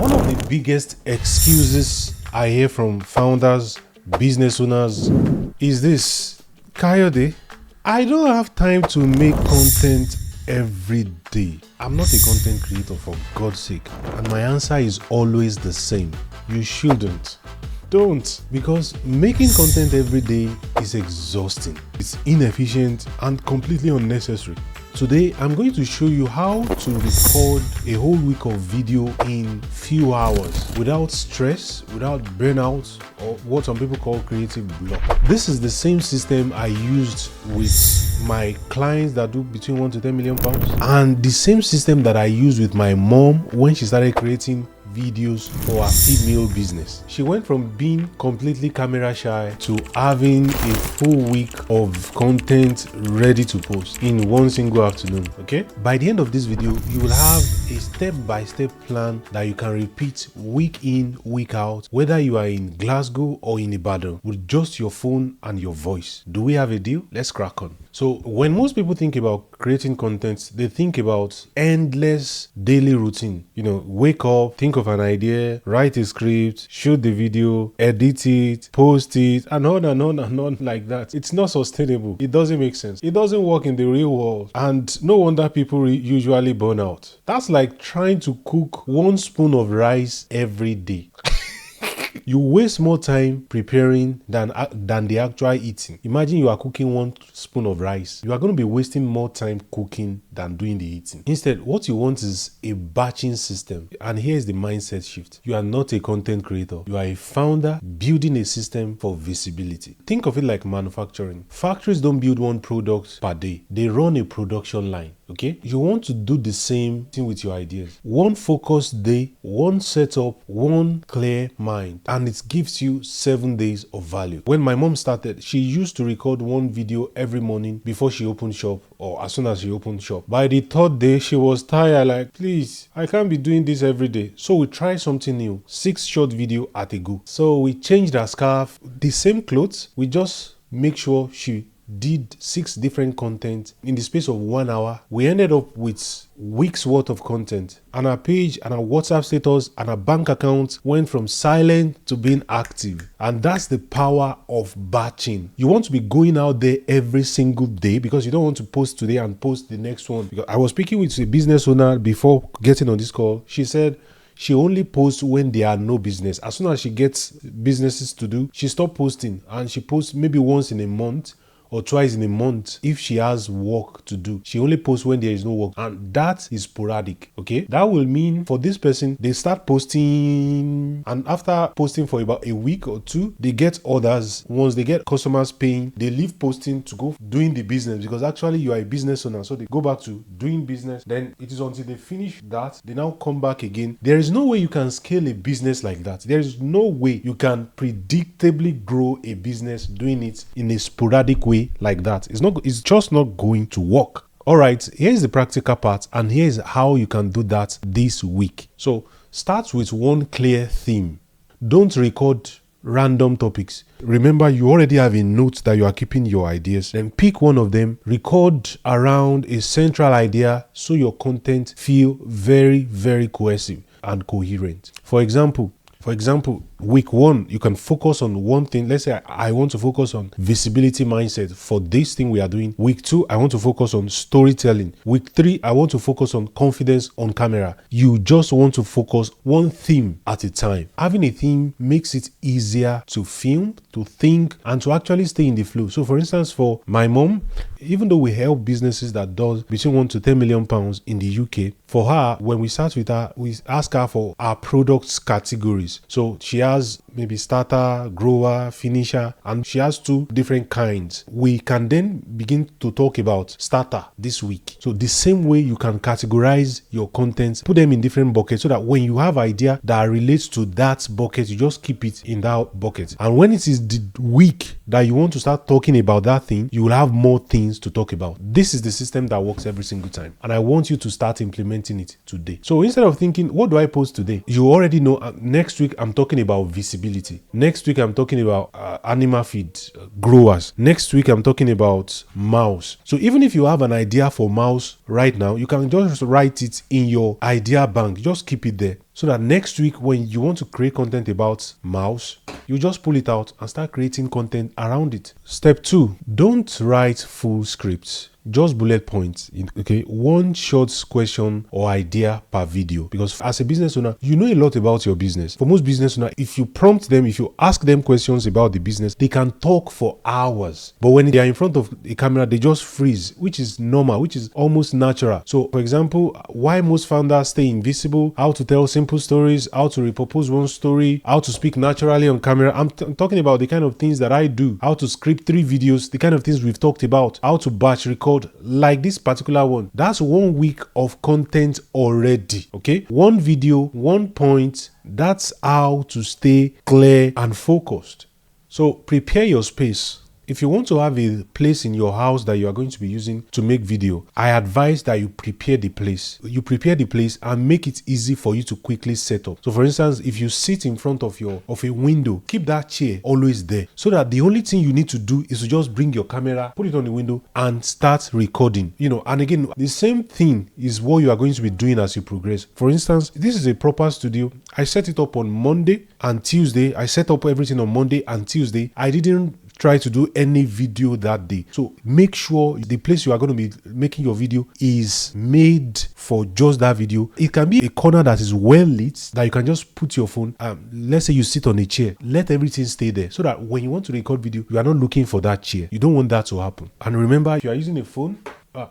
One of the biggest excuses I hear from founders, business owners is this: Kayode, I don't have time to make content every day. I'm not a content creator, for God's sake. And my answer is always the same: you shouldn't. Don't, because making content every day is exhausting, it's inefficient and completely unnecessary. Today, I'm going to show you how to record a whole week of video in few hours without stress, without burnout, or what some people call creative block. This is the same system I used with my clients that do between 1 to 10 million pounds, and the same system that I used with my mom when she started creating videos for her feed meal business. She went from being completely camera shy to having a full week of content ready to post in one single afternoon. Okay, by the end of this video, you will have a step-by-step plan that you can repeat week in, week out, whether you are in Glasgow or in Ibadan, with just your phone and your voice. Do we have a deal? Let's crack on. So when most people think about creating content, they think about endless daily routine. You know, wake up, think of an idea, write a script, shoot the video, edit it, post it, and on and on and on like that. It's not sustainable. It doesn't make sense. It doesn't work in the real world. And no wonder people usually burn out. That's like trying to cook 1 spoon of rice every day. You waste more time preparing than the actual eating. Imagine you are cooking 1 spoon of rice. You are going to be wasting more time cooking than doing the eating. Instead, what you want is a batching system. And here's the mindset shift. You are not a content creator. You are a founder building a system for visibility. Think of it like manufacturing. Factories don't build 1 product per day. They run a production line. Okay, you want to do the same thing with your ideas. 1 focused day, 1 setup, 1 clear mind, and it gives you 7 days of value. When my mom started, she used to record 1 video every morning before she opened shop, or as soon as she opened shop. By the 3rd day, she was tired, like, please, I can't be doing this every day. So we tried something new, 6 short video at a go. So we changed her scarf, the same clothes, we just make sure she did 6 different content in the space of 1 hour. We ended up with weeks worth of content, and our page and our WhatsApp status and our bank account went from silent to being active. And that's the power of batching. You want to be going out there every single day, because you don't want to post today and post the next one. Because I was speaking with a business owner before getting on this call. She said she only posts when there are no business. As soon as she gets businesses to do, she stops posting, and she posts maybe once in a month or twice in a month if she has work to do. She only posts when there is no work, and that is sporadic. Okay, that will mean for this person, they start posting, and after posting for about a week or 2, they get orders. Once they get customers paying, they leave posting to go doing the business, because actually you are a business owner, so they go back to doing business. Then it is until they finish that, they now come back again. There is no way you can scale a business like that. There is no way you can predictably grow a business doing it in a sporadic way like that. It's just not going to work. All right, here's the practical part, and here's how you can do that this week. So start with 1 clear theme. Don't record random topics. Remember, you already have a note that you are keeping your ideas. Then pick 1 of them, record around a central idea, so your content feel very, very cohesive and coherent. For example, week 1, you can focus on 1 thing. Let's say I want to focus on visibility mindset for this thing we are doing. Week 2, I want to focus on storytelling. Week 3, I want to focus on confidence on camera. You just want to focus 1 theme at a time. Having a theme makes it easier to film, to think, and to actually stay in the flow. So for instance, for my mom, even though we help businesses that does between 1 to 10 million pounds in the UK, for her, when we start with her, we ask her for our products categories. So she has maybe starter, grower, finisher, and she has 2 different kinds. We can then begin to talk about starter this week. So the same way you can categorize your contents, put them in different buckets, so that when you have idea that relates to that bucket, you just keep it in that bucket. And when it is the week that you want to start talking about that thing, you will have more things to talk about. This is the system that works every single time, and I want you to start implementing it today. So instead of thinking, what do I post today? You already know next week I'm talking about about visibility. Next week, I'm talking about animal feed growers. Next week, I'm talking about mouse. So even if you have an idea for mouse right now, you can just write it in your idea bank. Just keep it there, so that next week when you want to create content about mouse, you just pull it out and start creating content around it. Step 2, don't write full scripts. Just bullet points. Okay, one short question or idea per video, because as a business owner, you know a lot about your business. For most business owners, if you prompt them, if you ask them questions about the business, they can talk for hours. But when they are in front of a camera, they just freeze, which is normal, which is almost natural. So for example, why most founders stay invisible, how to tell simple stories, how to repurpose one story, how to speak naturally on camera. I'm talking about the kind of things that I do, how to script 3 videos, the kind of things we've talked about, how to batch record, like this particular one. That's 1 week of content already. Okay, 1 video, 1 point. That's how to stay clear and focused. So prepare your space. If you want to have a place in your house that you are going to be using to make video, I advise that you prepare the place. You prepare the place and make it easy for you to quickly set up. So for instance, if you sit in front of a window, keep that chair always there, so that the only thing you need to do is to just bring your camera, put it on the window and start recording. And again, the same thing is what you are going to be doing as you progress. For instance, this is a proper studio. I set it up on Monday and Tuesday. I set up everything on Monday and Tuesday. I didn't try to do any video that day. So make sure the place you are going to be making your video is made for just that video. It can be a corner that is well lit, that you can just put your phone. Let's say you sit on a chair, let everything stay there, so that when you want to record video, you are not looking for that chair. You don't want that to happen. And remember, if you are using a phone,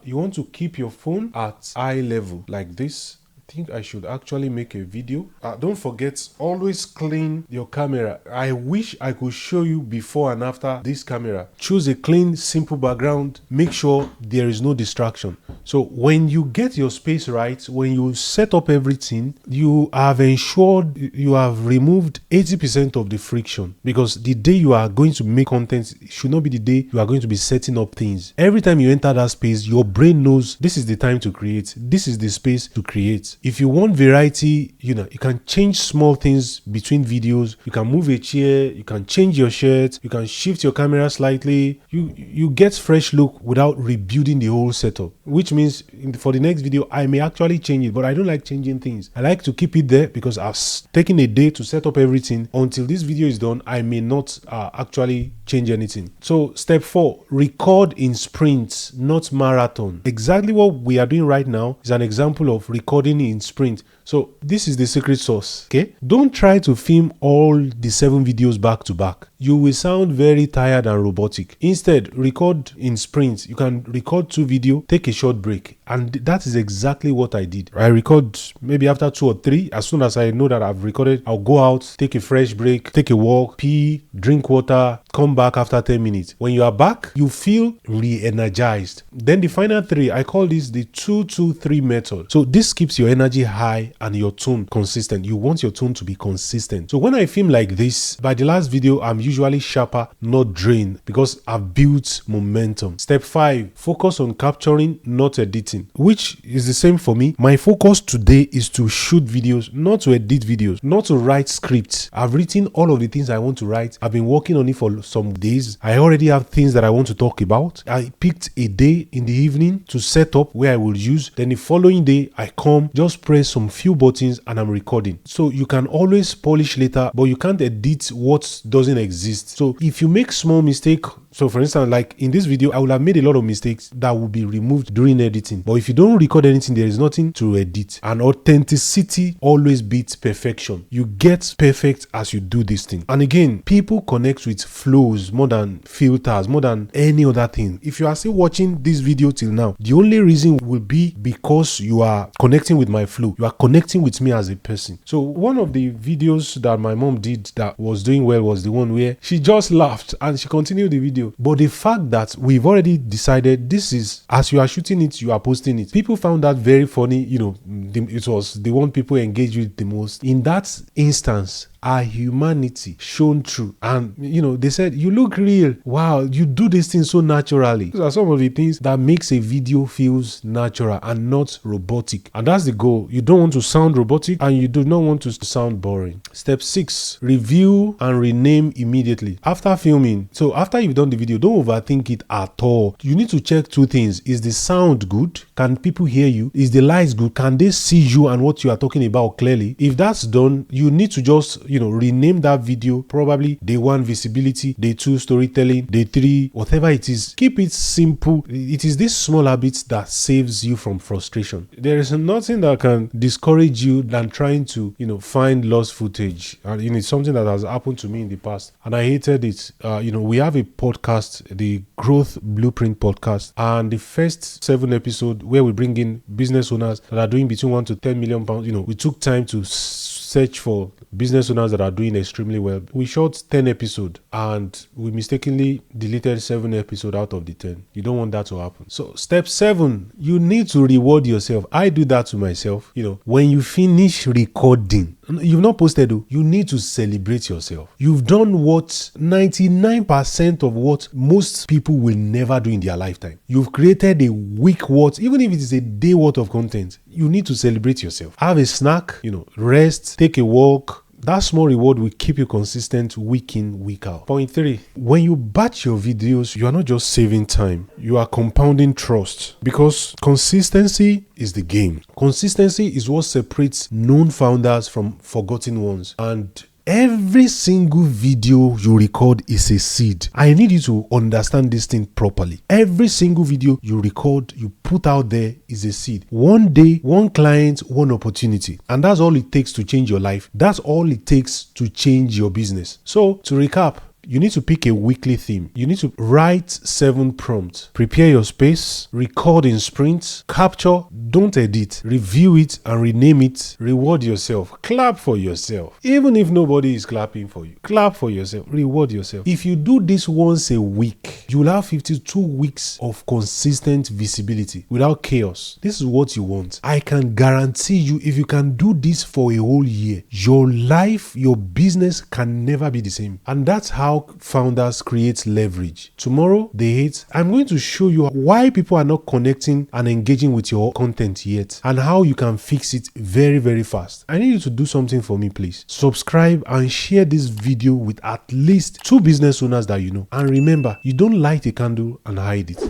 you want to keep your phone at eye level like this. I think I should actually make a video. Don't forget, always clean your camera. I wish I could show you before and after this camera. Choose a clean, simple background. Make sure there is no distraction. So when you get your space right, when you set up everything, you have ensured you have removed 80% of the friction, because the day you are going to make content should not be the day you are going to be setting up things. Every time you enter that space, your brain knows this is the time to create. This is the space to create. If you want variety, you can change small things between videos. You can move a chair, you can change your shirt, you can shift your camera slightly. You get fresh look without rebuilding the whole setup, which means for the next video, I may actually change it, but I don't like changing things. I like to keep it there because I've taken a day to set up everything. Until this video is done, I may not actually change anything. So step 4, record in sprints, not marathon. Exactly what we are doing right now is an example of recording in sprint. So this is the secret sauce. Okay, don't try to film all the 7 videos back to back. You will sound very tired and robotic. Instead, record in sprints. You can record 2 videos, take a short break, and that is exactly what I did. I record maybe after 2 or 3. As soon as I know that I've recorded, I'll go out, take a fresh break, take a walk, pee, drink water, come back after 10 minutes. When you are back, you feel re-energized. Then the final 3, I call this the 2-2-3 method. So this keeps your energy high and your tone consistent. You want your tone to be consistent. So when I film like this, by the last video, I'm usually sharper, not drained, because I've built momentum. Step 5, focus on capturing, not editing, which is the same for me. My focus today is to shoot videos, not to edit videos, not to write scripts. I've written all of the things I want to write. I've been working on it for some days. I already have things that I want to talk about. I picked a day in the evening to set up where I will use. Then the following day, I come, just press some few buttons and I'm recording. So you can always polish later, but you can't edit what doesn't exist. So if you make small mistake, so for instance, like in this video, I will have made a lot of mistakes that will be removed during editing. But if you don't record anything, there is nothing to edit. And authenticity always beats perfection. You get perfect as you do this thing. And again, people connect with flows more than filters, more than any other thing. If you are still watching this video till now, the only reason will be because you are connecting with my flow. You are connecting with me as a person. So one of the videos that my mom did that was doing well was the one where she just laughed and she continued the video. But the fact that we've already decided this is, as you are shooting it, you are posting it. People found that very funny. It was the one people engage with the most. In that instance, our humanity shown through. And they said, you look real. Wow, you do this thing so naturally. These are some of the things that makes a video feels natural and not robotic. And that's the goal. You don't want to sound robotic and you do not want to sound boring. Step 6, review and rename immediately. After filming, so after you've done the video, don't overthink it at all. You need to check 2 things. Is the sound good? Can people hear you? Is the lights good? Can they see you and what you are talking about clearly? If that's done, you need to just, rename that video. Probably day 1 visibility, day 2 storytelling, day 3 whatever it is. Keep it simple. It is this small habits that saves you from frustration. There is nothing that can discourage you than trying to, find lost footage. And it's something that has happened to me in the past, and I hated it. We have a podcast, the Growth Blueprint podcast, and the first 7 episodes where we bring in business owners that are doing between 1 to 10 million pounds. We took time to search for business owners that are doing extremely well. We shot 10 episodes and we mistakenly deleted 7 episodes out of the 10. You don't want that to happen. So step 7, you need to reward yourself. I do that to myself. When you finish recording, you've not posted though, you need to celebrate yourself. You've done what 99% of what most people will never do in their lifetime. You've created a week worth, even if it is a day worth of content. You need to celebrate yourself. Have a snack, rest, take a walk. That small reward will keep you consistent week in, week out. Point 3, when you batch your videos, you are not just saving time, you are compounding trust, because consistency is the game. Consistency is what separates known founders from forgotten ones. And every single video you record is a seed. I need you to understand this thing properly. Every single video you record, you put out there is a seed. One day, one client, one opportunity. And that's all it takes to change your life. That's all it takes to change your business. So, to recap, you need to pick a weekly theme. You need to write 7 prompts. Prepare your space, record in sprints, capture, don't edit, review it and rename it. Reward yourself. Clap for yourself. Even if nobody is clapping for you, clap for yourself. Reward yourself. If you do this once a week, you will have 52 weeks of consistent visibility without chaos. This is what you want. I can guarantee you, if you can do this for a whole year, your life, your business can never be the same. And that's how founders create leverage. Tomorrow, day 8, I'm going to show you why people are not connecting and engaging with your content yet, and how you can fix it very, very fast. I need you to do something for me, please. Subscribe and share this video with at least 2 business owners that you know. And remember, you don't light a candle and hide it.